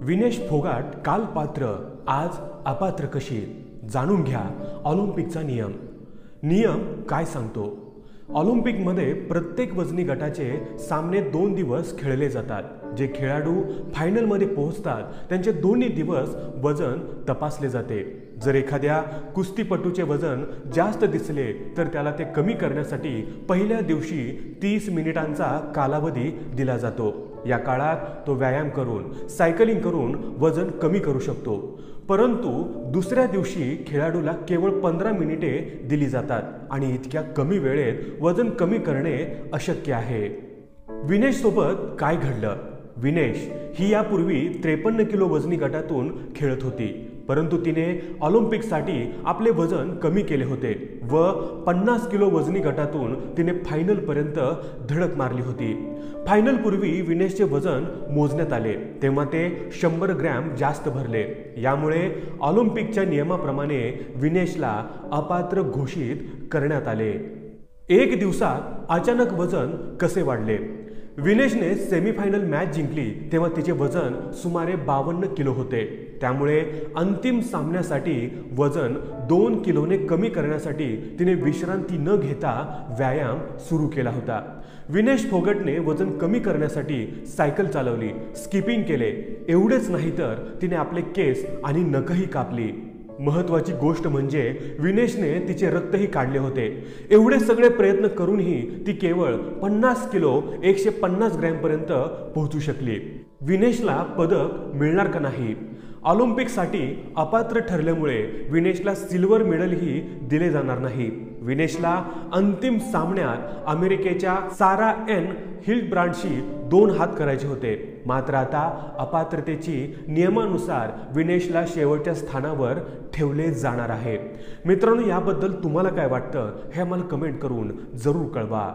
विनेश फोगाट काल पात्र आज अपात्र कशी जाणून घ्या ऑलिम्पिकचा नियम काय सांगतो। ऑलिम्पिकमध्ये प्रत्येक वजनी गटाचे सामने 2 दिवस खेळले जातात। जे खेळाडू फायनलमध्ये पोहोचतात त्यांचे दोन्ही दिवस वजन तपासले जाते। जर एखाद्या कुस्तीपटूचे वजन जास्त दिसले तर त्याला ते कमी करण्यासाठी पहिल्या दिवशी 30 मिनिटांचा कालावधी दिला जातो। या काळात तो व्यायाम करून सायकलिंग करून वजन कमी करू शकतो। परंतु दुसऱ्या दिवशी खेळाडूला केवळ 15 मिनिटे दिली जातात आणि इतक्या कमी वेळेत वजन कमी करणे अशक्य आहे। विनेश सोबत काय घडलं? विनेश ही यापूर्वी 53 किलो वजनी गटातून खेळत होती, परंतु तिने ऑलिम्पिकसाठी आपले वजन कमी केले होते व 50 किलो वजनी गटातून तिने फायनलपर्यंत धडक मारली होती। फायनलपूर्वी विनेशचे वजन मोजण्यात आले तेव्हा ते 100 ग्रॅम जास्त भरले। यामुळे ऑलिम्पिकच्या नियमाप्रमाणे विनेशला अपात्र घोषित करण्यात आले। एक दिवसात अचानक वजन कसे वाढले? विनेशने सेमीफायनल मॅच जिंकली तेव्हा तिचे वजन सुमारे 52 किलो होते। त्यामुळे अंतिम सामन्यासाठी वजन 2 किलोने कमी करण्यासाठी तिने विश्रांती न घेता व्यायाम सुरू केला होता। विनेश फोगटने वजन कमी करण्यासाठी सायकल चालवली, स्किपिंग केले। एवढेच नाही तर तिने आपले केस आणि नखही कापली। महत्त्वाची गोष्ट म्हणजे विनेशने तिचे रक्तही काढले होते। एवढे सगळे प्रयत्न करूनही ती केवळ 50 किलो 150 ग्रॅमपर्यंत पोहोचू शकली। विनेशला पदक मिळणार का नाही? ऑलिम्पिकसाठी अपात्र ठरल्यामुळे विनेशला सिल्वर मेडलही दिले जाणार नाही। विनेशला अंतिम सामन्यात अमेरिकेच्या सारा एन हिल्डब्रांडशी 2 हात करायचे होते। मात्र आता अपात्रतेची नियमानुसार विनेशला शेवटच्या स्थानावर ठेवले जाणार आहे। मित्रांनो, याबद्दल तुम्हाला काय वाटतं हे आम्हाला कमेंट करून जरूर कळवा।